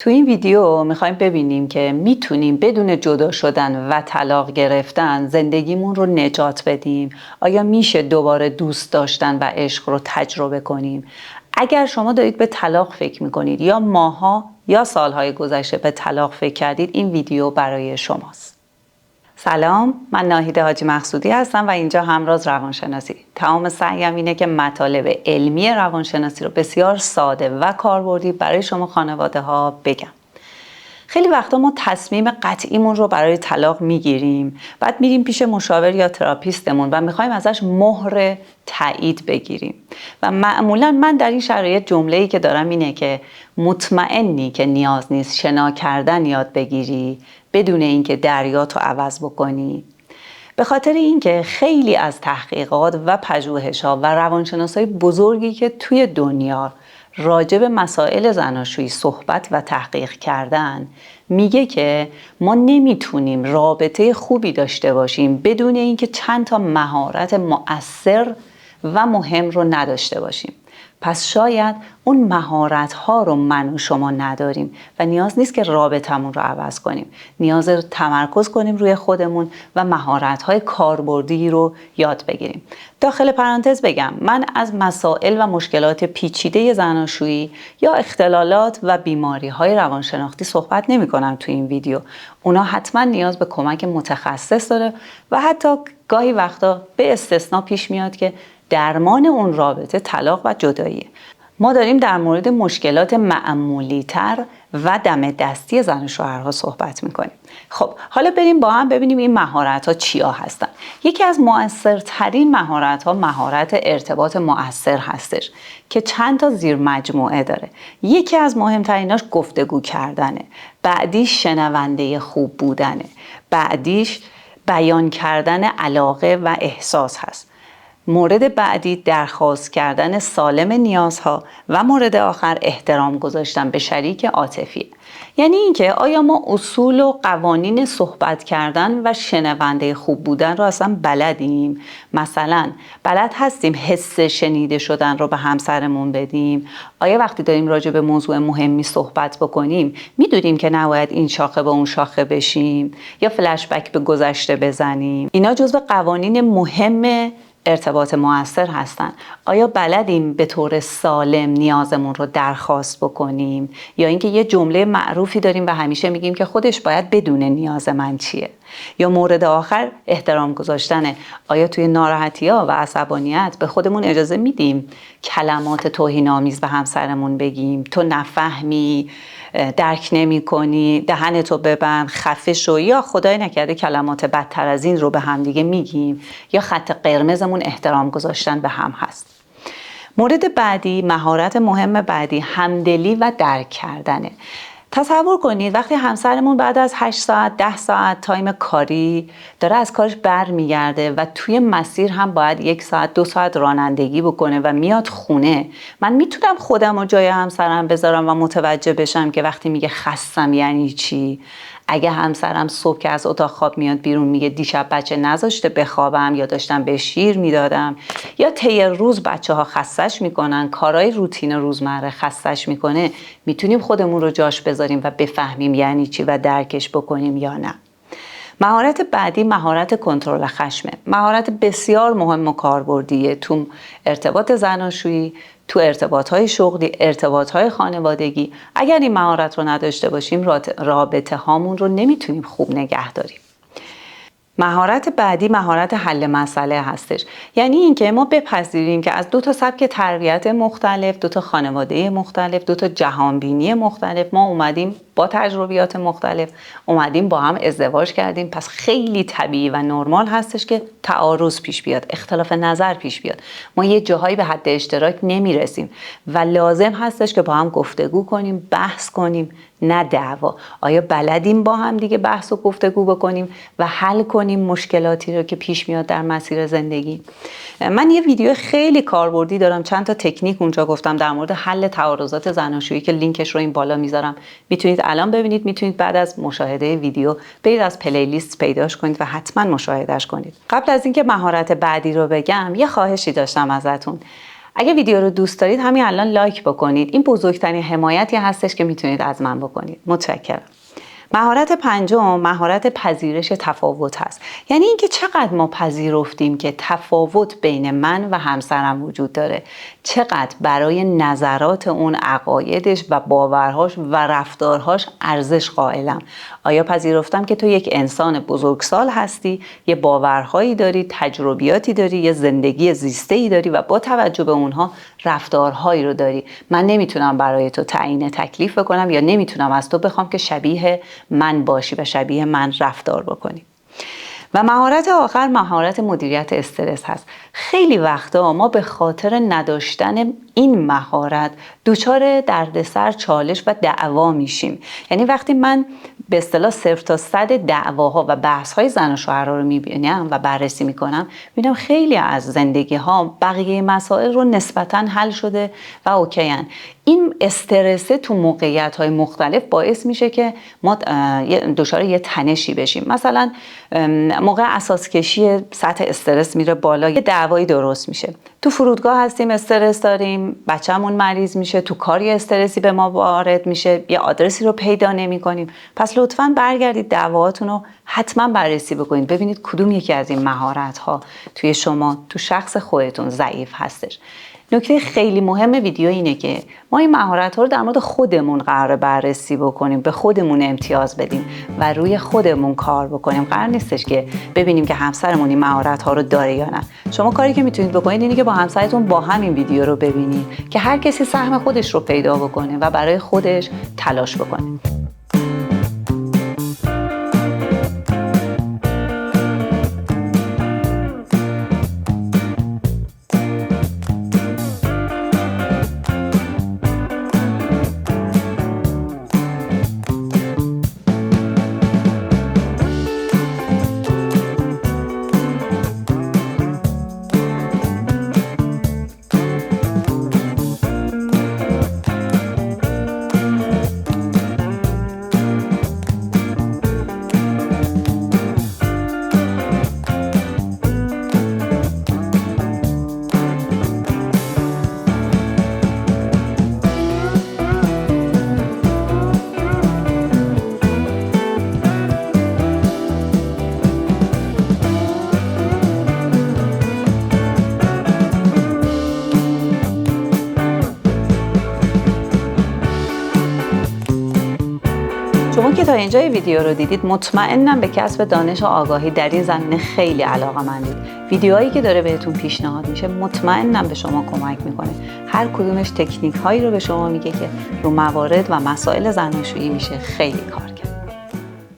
تو این ویدیو میخوایم ببینیم که میتونیم بدون جدا شدن و طلاق گرفتن زندگیمون رو نجات بدیم. آیا میشه دوباره دوست داشتن و عشق رو تجربه کنیم؟ اگر شما دارید به طلاق فکر میکنید یا ماها یا سالهای گذشته به طلاق فکر کردید، این ویدیو برای شماست. سلام، من ناهید حاجی مقصودی هستم و اینجا همراز روانشناسی. تمام سعیم اینه که مطالب علمی روانشناسی رو بسیار ساده و کاربردی برای شما خانواده ها بگم. خیلی وقتا ما تصمیم قطعیمون رو برای طلاق میگیریم، بعد میریم پیش مشاور یا تراپیستمون و میخوایم ازش مهر تایید بگیریم و معمولا من در این شرایط جمله‌ای که دارم اینه که مطمئنی که نیاز نیست شنا کردن یاد بگیری بدون اینکه دریاتو عوض بکنی. به خاطر اینکه خیلی از تحقیقات و پژوهش‌ها و روانشناسای بزرگی که توی دنیا راجع به مسائل زناشویی صحبت و تحقیق کردن میگه که ما نمیتونیم رابطه خوبی داشته باشیم بدون اینکه چند تا مهارت مؤثر و مهم رو نداشته باشیم. پس شاید اون مهارت ها رو من و شما نداریم و نیاز نیست که رابطمون رو عوض کنیم. نیاز تمرکز کنیم روی خودمون و مهارت های کاربردی رو یاد بگیریم. داخل پرانتز بگم من از مسائل و مشکلات پیچیده زناشویی یا اختلالات و بیماری های روانشناختی صحبت نمی کنم تو این ویدیو. اونا حتما نیاز به کمک متخصص داره و حتی گاهی وقتا به استثنا پیش میاد که درمان اون رابطه طلاق و جداییه. ما داریم در مورد مشکلات معمولی تر و دم دستی زن و شوهرها صحبت میکنیم. خب حالا بریم با هم ببینیم این مهارت ها چیا هستن. یکی از مؤثرترین مهارت ها مهارت ارتباط مؤثر هستش که چند تا زیر مجموعه داره. یکی از مهمتریناش گفتگو کردنه، بعدیش شنونده خوب بودنه، بعدیش بیان کردن علاقه و احساس هست. مورد بعدی درخواست کردن سالم نیازها و مورد آخر احترام گذاشتن به شریک عاطفی. یعنی اینکه آیا ما اصول و قوانین صحبت کردن و شنونده خوب بودن رو اصلا بلدیم؟ مثلا بلد هستیم حس شنیده شدن رو به همسرمون بدیم؟ آیا وقتی داریم راجع به موضوع مهمی صحبت بکنیم میدونیم که نباید این شاخه با اون شاخه بشیم یا فلش بک به گذشته بزنیم؟ اینا جزو قوانین مهم ارتباط مؤثر هستن. آیا بلدیم به طور سالم نیازمون رو درخواست بکنیم یا اینکه یه جمله معروفی داریم و همیشه میگیم که خودش باید بدونه نیاز من چیه؟ یا مورد آخر احترام گذاشتنه. آیا توی ناراحتی‌ها و عصبانیت به خودمون اجازه میدیم کلمات توهین‌آمیز به همسرمون بگیم؟ تو نفهمی، درک نمی کنی، دهنتو ببند، خفه شو، یا خدای نکرده کلمات بدتر از این رو به هم دیگه میگیم؟ یا خط قرمزمون احترام گذاشتن به هم هست. مورد بعدی، مهارت مهم بعدی همدلی و درک کردنه. تصور کنید وقتی همسرمون بعد از 8 ساعت 10 ساعت تایم کاری داره از کارش برمیگرده و توی مسیر هم باید 1 ساعت 2 ساعت رانندگی بکنه و میاد خونه، من میتونم خودم رو جای همسرم بذارم و متوجه بشم که وقتی میگه خستم یعنی چی؟ اگه همسرم صبح که از اتاق خواب میاد بیرون میگه دیشب بچه نذاشته بخوابم یا داشتم به شیر میدادم، یا طی روز بچه ها خستش میکنن، کارهای روتین روزمره خستش میکنه، میتونیم خودمون رو جاش بذاریم و بفهمیم یعنی چی و درکش بکنیم یا نه. مهارت بعدی مهارت کنترل خشمه. مهارت بسیار مهم و کاربردیه تو ارتباط زناشویی، تو ارتباط‌های شغلی، ارتباط‌های خانوادگی. اگر این مهارت رو نداشته باشیم رابطه هامون رو نمیتونیم خوب نگه داریم. مهارت بعدی مهارت حل مسئله هستش. یعنی اینکه ما بپذیریم که از 2 تا سبک تربیت مختلف، 2 تا خانواده مختلف، 2 تا جهانبینی مختلف ما اومدیم با تجربیات مختلف اومدیم با هم ازدواج کردیم. پس خیلی طبیعی و نرمال هستش که تعارض پیش بیاد، اختلاف نظر پیش بیاد. ما یه جاهایی به حد اشتراک نمیرسیم و لازم هستش که با هم گفتگو کنیم، بحث کنیم، نه دعوا. آیا بلدیم با هم دیگه بحث و گفتگو بکنیم و حل کنیم مشکلاتی رو که پیش میاد در مسیر زندگی؟ من یه ویدیو خیلی کاربردی دارم، چند تا تکنیک اونجا گفتم در مورد حل تعارضات زناشویی که لینکش رو این بالا میذارم، میتونید الان ببینید، میتونید بعد از مشاهده ویدیو برید از پلیلیست پیداش کنید و حتما مشاهدهش کنید. قبل از اینکه مهارت بعدی رو بگم یه خواهشی داشتم ازتون. اگه ویدیو رو دوست دارید همین الان لایک بکنید. این بزرگترین حمایتی هستش که میتونید از من بکنید. متشکرم. مهارت پنجم مهارت پذیرش تفاوت هست. یعنی اینکه چقدر ما پذیرفتیم که تفاوت بین من و همسرم وجود داره، چقدر برای نظرات اون، عقایدش و باورهاش و رفتارهاش ارزش قائلم. آیا پذیرفتم که تو یک انسان بزرگسال هستی، یه باورهایی داری، تجربیاتی داری، یه زندگی زیسته‌ای داری و با توجه به اونها رفتارهایی رو داری. من نمیتونم برای تو تعیین تکلیف بکنم یا نمیتونم از تو بخوام که شبیه من باشی و شبیه من رفتار بکنی. و مهارت آخر مهارت مدیریت استرس هست. خیلی وقتا ما به خاطر نداشتن این مهارت دچار دردسر، چالش و دعوا میشیم. یعنی وقتی من به اصطلاح 0 تا 100 دعواها و بحث‌های زن و شوهرها رو میبینم و بررسی میکنم، میبینم خیلی از زندگی ها بقیه مسائل رو نسبتاً حل شده و اوکی‌ان. این استرس تو موقعیت‌های مختلف باعث میشه که ما دچار یه تنشی بشیم. مثلا موقع اساس کشی سطح استرس میره بالا، یه دعوایی درست میشه. تو فرودگاه هستیم، استرس داریم، بچه‌مون مریض میشه، تو کاری استرسی به ما وارد میشه، یه آدرسی رو پیدا نمی‌کنیم. پس لطفاً برگردید دعواتون رو حتما بررسی بکنید، ببینید کدوم یکی از این مهارت‌ها توی شما، تو شخص خودتون ضعیف هستش. نکته خیلی مهم ویدیو اینه که ما این مهارت‌ها رو در مورد خودمون قراره بررسی بکنیم، به خودمون امتیاز بدیم و روی خودمون کار بکنیم. قرار نیستش که ببینیم که همسرمون این مهارت‌ها رو داره یا نه. شما کاری که میتونید بکنید اینه که با همسرتون با همین ویدیو رو ببینید که هر کسی سهم خودش رو پیدا بکنه و برای خودش تلاش بکنه. شما که تا اینجای ویدیو رو دیدید مطمئنم به کسب دانش و آگاهی در این زمینه خیلی علاقه‌مندید. ویدیوهایی که داره بهتون پیشنهاد میشه مطمئنم به شما کمک میکنه. هر کدومش تکنیک هایی رو به شما میگه که رو موارد و مسائل زناشویی میشه خیلی کار کرد.